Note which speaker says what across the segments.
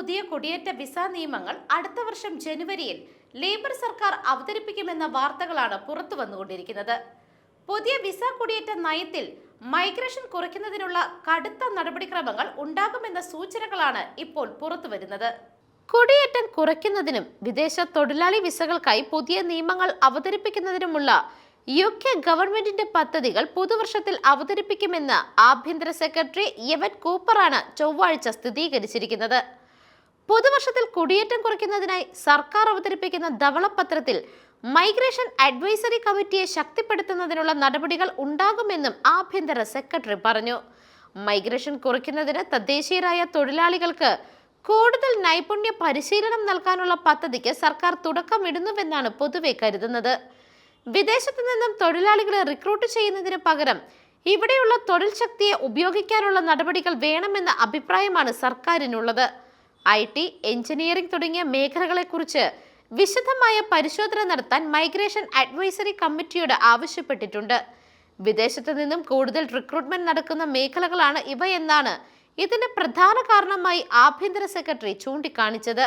Speaker 1: പുതിയ കുടിയേറ്റ വിസ നിയമങ്ങൾ അടുത്ത വർഷം ജനുവരിയിൽ ലേബർ സർക്കാർ അവതരിപ്പിക്കുമെന്ന വാർത്തകളാണ് പുറത്തു വന്നുകൊണ്ടിരിക്കുന്നത്. പുതിയ വിസ കുടിയേറ്റ നയത്തിൽ മൈഗ്രേഷൻ കുറയ്ക്കുന്നതിനുള്ള കടുത്ത നടപടിക്രമങ്ങൾ ഉണ്ടാകുമെന്ന സൂചനകളാണ് ഇപ്പോൾ പുറത്തു വരുന്നത്. കുടിയേറ്റം കുറയ്ക്കുന്നതിനും വിദേശ തൊഴിലാളി വിസകൾക്കായി പുതിയ നിയമങ്ങൾ അവതരിപ്പിക്കുന്നതിനുമുള്ള UK ഗവൺമെന്റിന്റെ പദ്ധതികൾ പുതുവർഷത്തിൽ അവതരിപ്പിക്കുമെന്ന് ആഭ്യന്തര സെക്രട്ടറി യെവൻ കൂപ്പറാണ് ചൊവ്വാഴ്ച സ്ഥിരീകരിച്ചിരിക്കുന്നത്. പുതുവർഷത്തിൽ കുടിയേറ്റം കുറയ്ക്കുന്നതിനായി സർക്കാർ അവതരിപ്പിക്കുന്ന ധവളപത്രത്തിൽ മൈഗ്രേഷൻ അഡ്വൈസറി കമ്മിറ്റിയെ ശക്തിപ്പെടുത്തുന്നതിനുള്ള നടപടികൾ ഉണ്ടാകുമെന്നും ആഭ്യന്തര സെക്രട്ടറി പറഞ്ഞു. മൈഗ്രേഷൻ കുറയ്ക്കുന്നതിന് തദ്ദേശീയരായ തൊഴിലാളികൾക്ക് കൂടുതൽ നൈപുണ്യ പരിശീലനം നൽകാനുള്ള പദ്ധതിക്ക് സർക്കാർ തുടക്കമിടുന്നുവെന്നാണ് പൊതുവെ കരുതുന്നത്. വിദേശത്തു നിന്നും തൊഴിലാളികളെ റിക്രൂട്ട് ചെയ്യുന്നതിന് പകരം ഇവിടെയുള്ള തൊഴിൽ ശക്തിയെ ഉപയോഗിക്കാനുള്ള നടപടികൾ വേണമെന്ന അഭിപ്രായമാണ് സർക്കാരിനുള്ളത്. IT, എഞ്ചിനീയറിംഗ് തുടങ്ങിയ മേഖലകളെക്കുറിച്ച് വിശദമായ പരിശോധന നടത്താൻ മൈഗ്രേഷൻ അഡ്വൈസറി കമ്മിറ്റിയോട് ആവശ്യപ്പെട്ടിട്ടുണ്ട്. വിദേശത്തു നിന്നും കൂടുതൽ റിക്രൂട്ട്മെന്റ് നടക്കുന്ന മേഖലകളാണ് ഇവയെന്നാണ് ഇതിന്റെ പ്രധാന കാരണമായി ആഭ്യന്തര സെക്രട്ടറി ചൂണ്ടിക്കാണിച്ചത്.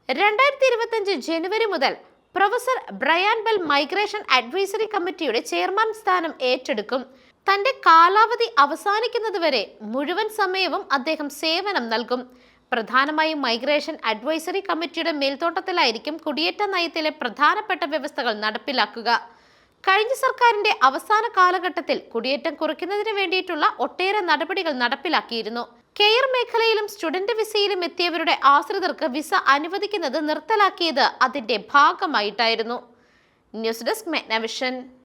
Speaker 1: 2025 ജനുവരി മുതൽ professor Brian bell migration advisory കമ്മിറ്റിയുടെ ചെയർമാൻ സ്ഥാനം ഏറ്റെടുക്കും. തന്റെ കാലാവധി അവസാനിക്കുന്നതുവരെ മുഴുവൻ സമയവും അദ്ദേഹം സേവനം നൽകും. പ്രധാനമായും മൈഗ്രേഷൻ അഡ്വൈസറി കമ്മിറ്റിയുടെ മേൽനോട്ടത്തിലായിരിക്കും കുടിയേറ്റ നയത്തിലെ പ്രധാനപ്പെട്ട വ്യവസ്ഥകൾ നടപ്പിലാക്കുക. കഴിഞ്ഞ സർക്കാരിന്റെ അവസാന കാലഘട്ടത്തിൽ കുടിയേറ്റം കുറയ്ക്കുന്നതിന് വേണ്ടിയിട്ടുള്ള ഒട്ടേറെ നടപടികൾ നടപ്പിലാക്കിയിരുന്നു. കെയർ മേഖലയിലും സ്റ്റുഡന്റ് വിസയിലും എത്തിയവരുടെ ആശ്രിതർക്ക് വിസ അനുവദിക്കുന്നത് നിർത്തലാക്കിയത് അതിന്റെ ഭാഗമായിട്ടായിരുന്നു. News desk മെഗ്നവിഷൻ.